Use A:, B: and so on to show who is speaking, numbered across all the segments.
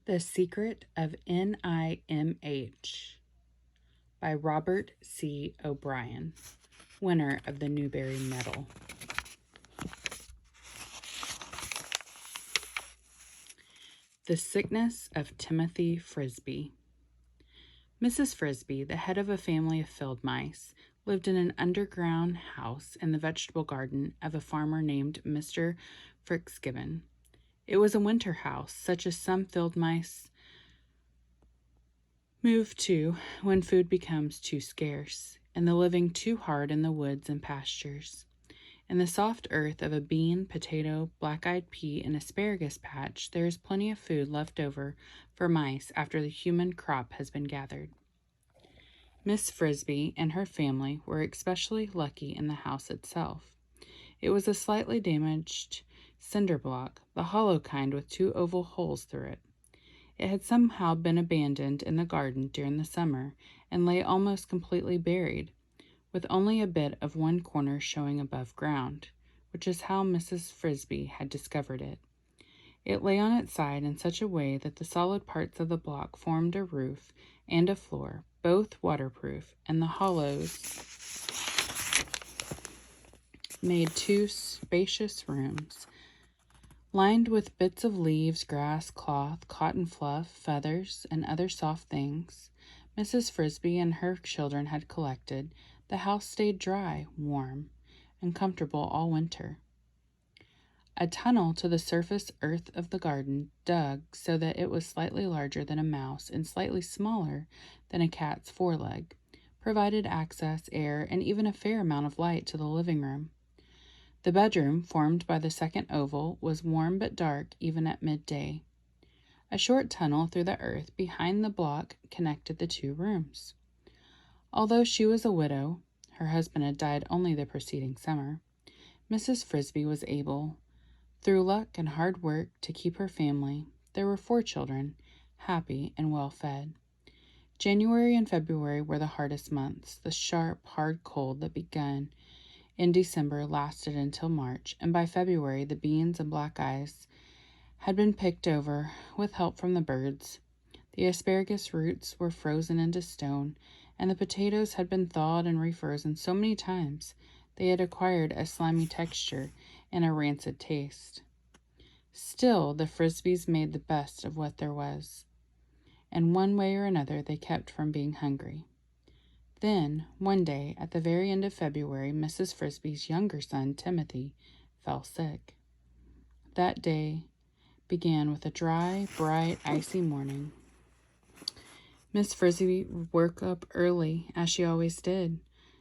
A: The Secret of NIMH by Robert C. O'Brien, winner of the Newbery Medal. The Sickness of Timothy Frisby. Mrs. Frisby, the head of a family of field mice, lived in an underground house in the vegetable garden of a farmer named Mr. Frisky. It was a winter house, such as some field mice move to when food becomes too scarce, and the living too hard in the woods and pastures. In the soft earth of a bean, potato, black-eyed pea, and asparagus patch, there is plenty of food left over for mice after the human crop has been gathered. Miss Frisby and her family were especially lucky in the house itself. It was a slightly damaged cinder block, the hollow kind with 2 oval holes through it. It had somehow been abandoned in the garden during the summer and lay almost completely buried, with only a bit of one corner showing above ground, which is how Mrs. Frisby had discovered it. It lay on its side in such a way that the solid parts of the block formed a roof and a floor, both waterproof, and the hollows made 2 spacious rooms, lined with bits of leaves, grass, cloth, cotton fluff, feathers, and other soft things Mrs. Frisby and her children had collected. The house stayed dry, warm, and comfortable all winter. A tunnel to the surface earth of the garden, dug so that it was slightly larger than a mouse and slightly smaller than a cat's foreleg, provided access, air, and even a fair amount of light to the living room. The bedroom, formed by the second oval, was warm but dark even at midday. A short tunnel through the earth behind the block connected the 2 rooms. Although she was a widow, her husband had died only the preceding summer, Mrs. Frisby was able, through luck and hard work, to keep her family, there were 4 children, happy and well fed. January and February were the hardest months. The sharp, hard cold that began in December lasted until March, and by February the beans and black eyes had been picked over with help from the birds. The asparagus roots were frozen into stone, and the potatoes had been thawed and refrozen so many times they had acquired a slimy texture and a rancid taste. Still, the Frisbys made the best of what there was, and one way or another they kept from being hungry. Then, one day, at the very end of February, Mrs. Frisby's younger son, Timothy, fell sick. That day began with a dry, bright, icy morning. Miss Frisby woke up early, as she always did.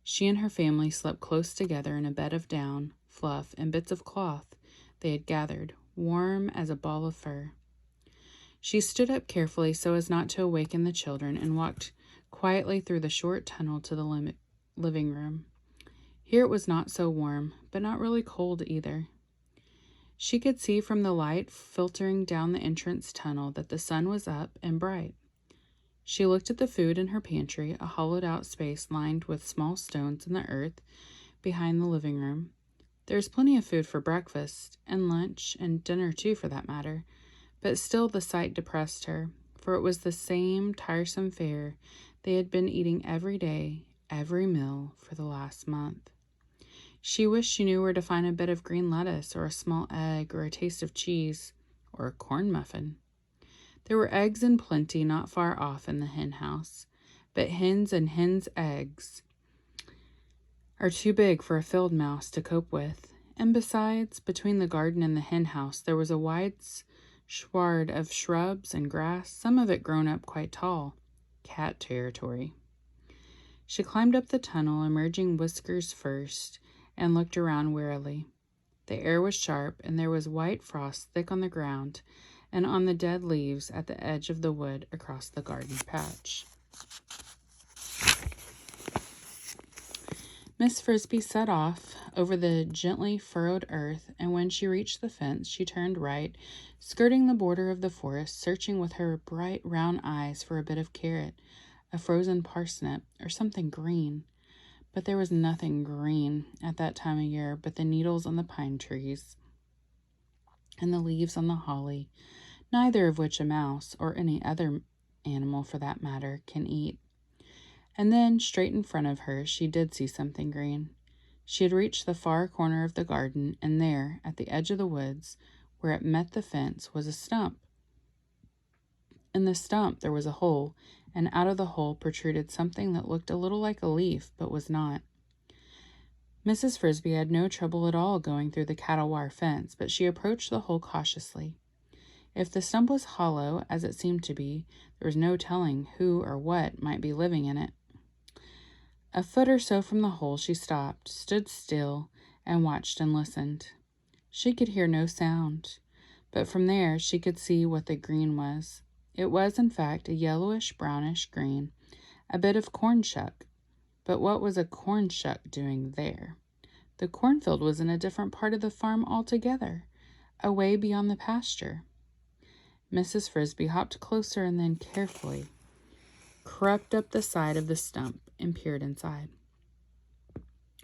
A: She and her family slept close together in a bed of down, fluff, and bits of cloth they had gathered, warm as a ball of fur. She stood up carefully so as not to awaken the children and walked quietly through the short tunnel to the living room. Here it was not so warm, but not really cold either. She could see from the light filtering down the entrance tunnel that the sun was up and bright. She looked at the food in her pantry, a hollowed-out space lined with small stones in the earth behind the living room. There was plenty of food for breakfast, and lunch, and dinner too, for that matter, but still the sight depressed her, for it was the same tiresome fare they had been eating every day, every meal, for the last month. She wished she knew where to find a bit of green lettuce, or a small egg, or a taste of cheese, or a corn muffin. There were eggs in plenty not far off in the hen house, but hens and hens' eggs are too big for a field mouse to cope with. And besides, between the garden and the hen house, there was a wide sward of shrubs and grass, some of it grown up quite tall. Cat territory. She climbed up the tunnel, emerging whiskers first, and looked around warily. The air was sharp, and there was white frost thick on the ground and on the dead leaves at the edge of the wood across the garden patch. Miss Frisby set off over the gently furrowed earth, and when she reached the fence, she turned right, skirting the border of the forest, searching with her bright round eyes for a bit of carrot, a frozen parsnip, or something green. But there was nothing green at that time of year but the needles on the pine trees and the leaves on the holly. neither of which a mouse, or any other animal for that matter, can eat. And then, straight in front of her, she did see something green. She had reached the far corner of the garden, and there, at the edge of the woods, where it met the fence, was a stump. In the stump there was a hole, and out of the hole protruded something that looked a little like a leaf, but was not. Mrs. Frisby had no trouble at all going through the cattle wire fence, but she approached the hole cautiously. If the stump was hollow, as it seemed to be, there was no telling who or what might be living in it. A foot or so from the hole she stopped, stood still, and watched and listened. She could hear no sound, but from there she could see what the green was. It was, in fact, a yellowish-brownish green, a bit of corn shuck. But what was a corn shuck doing there? The cornfield was in a different part of the farm altogether, away beyond the pasture. Mrs. Frisby hopped closer and then carefully crept up the side of the stump and peered inside.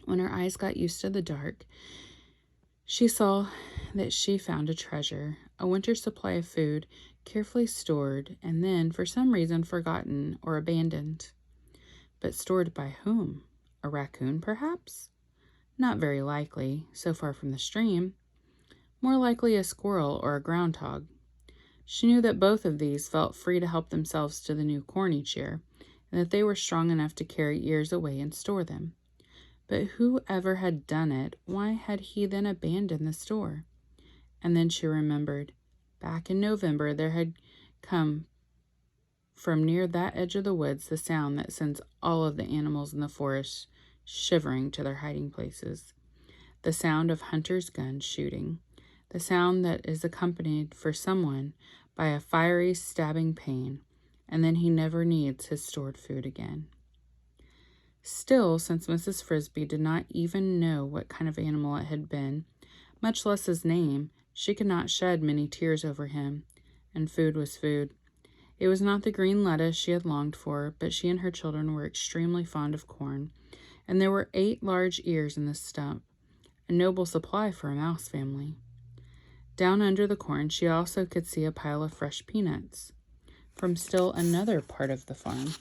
A: When her eyes got used to the dark, she saw that she found a treasure, a winter supply of food, carefully stored, and then, for some reason, forgotten or abandoned. But stored by whom? A raccoon, perhaps? Not very likely, so far from the stream. More likely a squirrel or a groundhog. She knew that both of these felt free to help themselves to the new corn each year, and that they were strong enough to carry ears away and store them. But whoever had done it, why had he then abandoned the store? And then she remembered. Back in November there had come from near that edge of the woods the sound that sends all of the animals in the forest shivering to their hiding places. The sound of hunters' guns shooting. The sound that is accompanied for someone by a fiery, stabbing pain, and then he never needs his stored food again. Still, since Mrs. Frisby did not even know what kind of animal it had been, much less his name, she could not shed many tears over him, and food was food. It was not the green lettuce she had longed for, but she and her children were extremely fond of corn, and there were 8 large ears in the stump, a noble supply for a mouse family. Down under the corn she also could see a pile of fresh peanuts from still another part of the farm.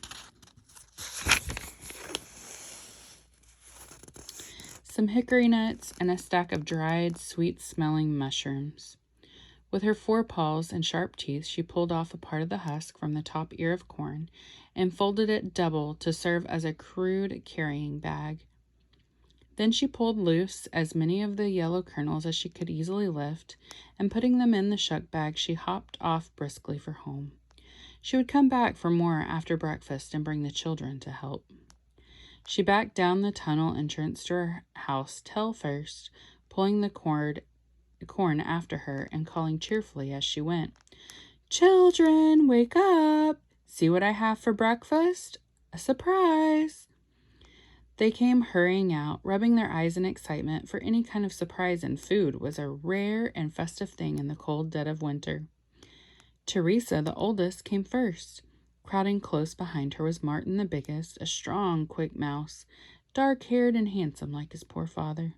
A: Some hickory nuts, and a stack of dried, sweet-smelling mushrooms. With her 4 paws and sharp teeth, she pulled off a part of the husk from the top ear of corn and folded it double to serve as a crude carrying bag. Then she pulled loose as many of the yellow kernels as she could easily lift, and putting them in the shuck bag, she hopped off briskly for home. She would come back for more after breakfast and bring the children to help. She backed down the tunnel entrance to her house tail first, pulling the corn after her and calling cheerfully as she went, "Children, wake up! See what I have for breakfast? A surprise!" They came hurrying out, rubbing their eyes in excitement, for any kind of surprise in food was a rare and festive thing in the cold dead of winter. Teresa, the oldest, came first. Crowding close behind her was Martin, the biggest, a strong, quick mouse, dark-haired and handsome like his poor father.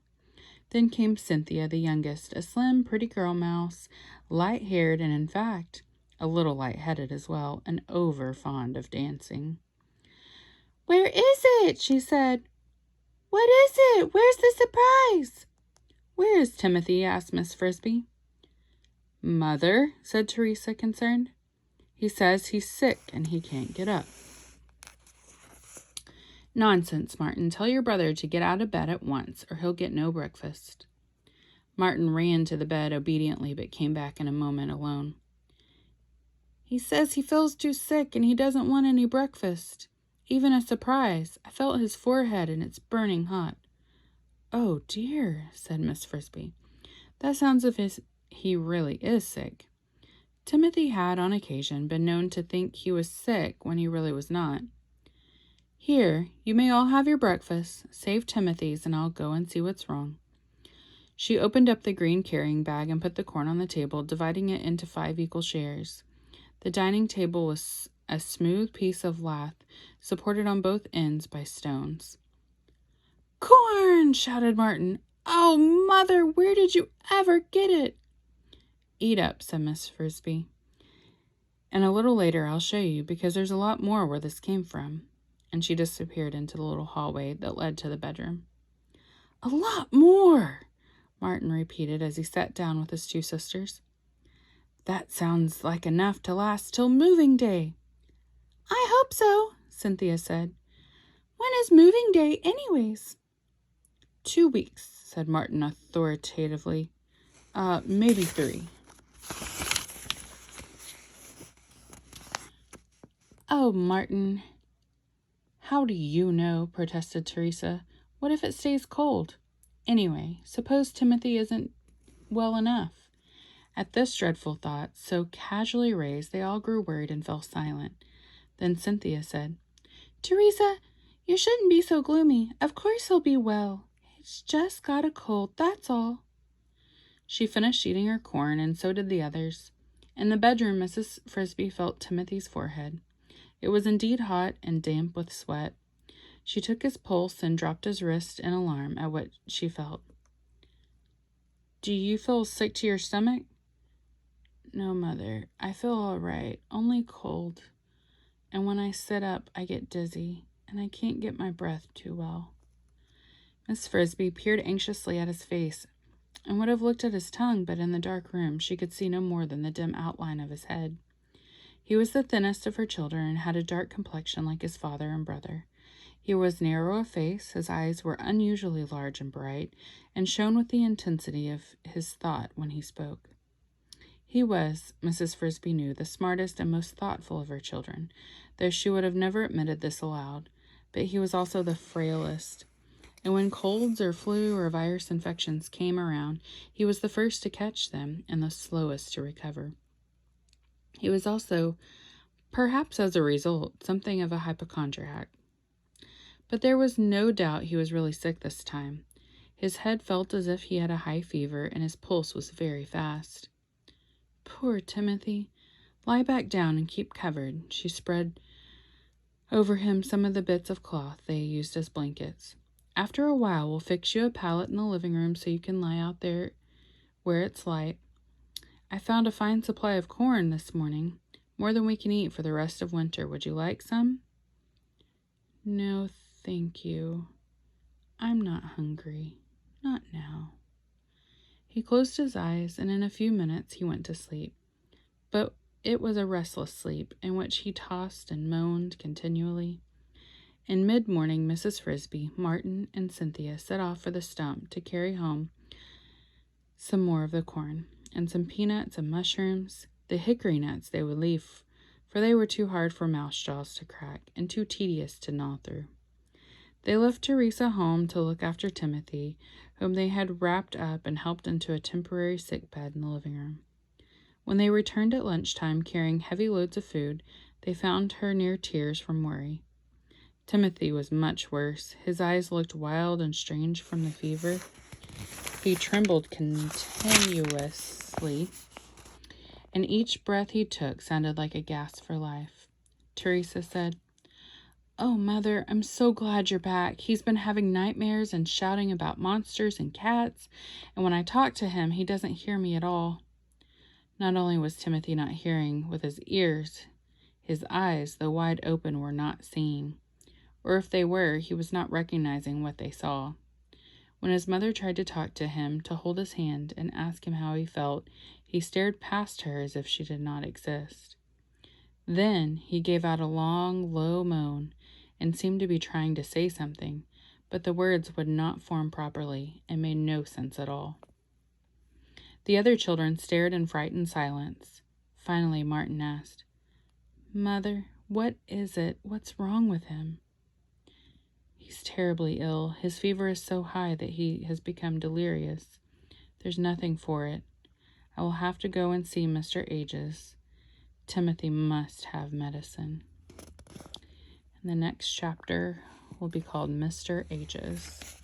A: Then came Cynthia, the youngest, a slim, pretty girl mouse, light-haired and, in fact, a little light-headed as well, and over-fond of dancing. "Where is it?" she said. "What is it? Where's the surprise?" "Where is Timothy?" asked Miss Frisby. "Mother," said Teresa, concerned. "He says he's sick and he can't get up." "Nonsense, Martin. Tell your brother to get out of bed at once, or he'll get no breakfast." Martin ran to the bed obediently, but came back in a moment alone. "He says he feels too sick and he doesn't want any breakfast. Even a surprise. I felt his forehead and it's burning hot." "Oh, dear," said Miss Frisby. "That sounds as if he really is sick." Timothy had, on occasion, been known to think he was sick when he really was not. "Here, you may all have your breakfast, save Timothy's, and I'll go and see what's wrong." She opened up the green carrying bag and put the corn on the table, dividing it into 5 equal shares. The dining table was a smooth piece of lath, supported on both ends by stones. "Corn!" shouted Martin. "Oh, Mother, where did you ever get it?" "Eat up," said Miss Frisby. And a little later I'll show you, because there's a lot more where this came from. And she disappeared into the little hallway that led to the bedroom. A lot more, Martin repeated as he sat down with his two sisters. That sounds like enough to last till moving day. I hope so, Cynthia said. When is moving day anyways? 2 weeks, said Martin authoritatively. Maybe 3. Oh, Martin. How do you know? Protested Teresa. What if it stays cold? Anyway, suppose Timothy isn't well enough. At this dreadful thought, so casually raised, they all grew worried and fell silent. Then Cynthia said, Teresa, you shouldn't be so gloomy. Of course he'll be well. He's just got a cold, that's all. She finished eating her corn, and so did the others. In the bedroom, Mrs. Frisby felt Timothy's forehead. It was indeed hot and damp with sweat. She took his pulse and dropped his wrist in alarm at what she felt. Do you feel sick to your stomach? No, Mother. I feel all right, only cold. And when I sit up, I get dizzy, and I can't get my breath too well. Miss Frisby peered anxiously at his face, and would have looked at his tongue, but in the dark room she could see no more than the dim outline of his head. He was the thinnest of her children and had a dark complexion like his father and brother. He was narrow of face, his eyes were unusually large and bright, and shone with the intensity of his thought when he spoke. He was, Mrs. Frisby knew, the smartest and most thoughtful of her children, though she would have never admitted this aloud, but he was also the frailest, and when colds or flu or virus infections came around, he was the first to catch them and the slowest to recover. He was also, perhaps as a result, something of a hypochondriac. But there was no doubt he was really sick this time. His head felt as if he had a high fever, and his pulse was very fast. Poor Timothy. Lie back down and keep covered. She spread over him some of the bits of cloth they used as blankets. After a while, we'll fix you a pallet in the living room so you can lie out there where it's light. I found a fine supply of corn this morning, more than we can eat for the rest of winter. Would you like some? No, thank you. I'm not hungry. Not now. He closed his eyes, and in a few minutes he went to sleep. But it was a restless sleep, in which he tossed and moaned continually. In mid-morning, Mrs. Frisby, Martin, and Cynthia set off for the stump to carry home some more of the corn, and some peanuts and mushrooms. The hickory nuts they would leave, for they were too hard for mouse jaws to crack, and too tedious to gnaw through. They left Teresa home to look after Timothy, whom they had wrapped up and helped into a temporary sick bed in the living room. When they returned at lunchtime carrying heavy loads of food, they found her near tears from worry. Timothy was much worse. His eyes looked wild and strange from the fever. He trembled continuously, and each breath he took sounded like a gasp for life. Teresa said, Oh, Mother, I'm so glad you're back. He's been having nightmares and shouting about monsters and cats, and when I talk to him, he doesn't hear me at all. Not only was Timothy not hearing with his ears, his eyes, though wide open, were not seeing. Or if they were, he was not recognizing what they saw. When his mother tried to talk to him, to hold his hand and ask him how he felt, he stared past her as if she did not exist. Then he gave out a long, low moan and seemed to be trying to say something, but the words would not form properly and made no sense at all. The other children stared in frightened silence. Finally, Martin asked, Mother, what is it? What's wrong with him? He's terribly ill. His fever is so high that he has become delirious. There's nothing for it. I will have to go and see Mr. Ages. Timothy must have medicine. And the next chapter will be called Mr. Ages.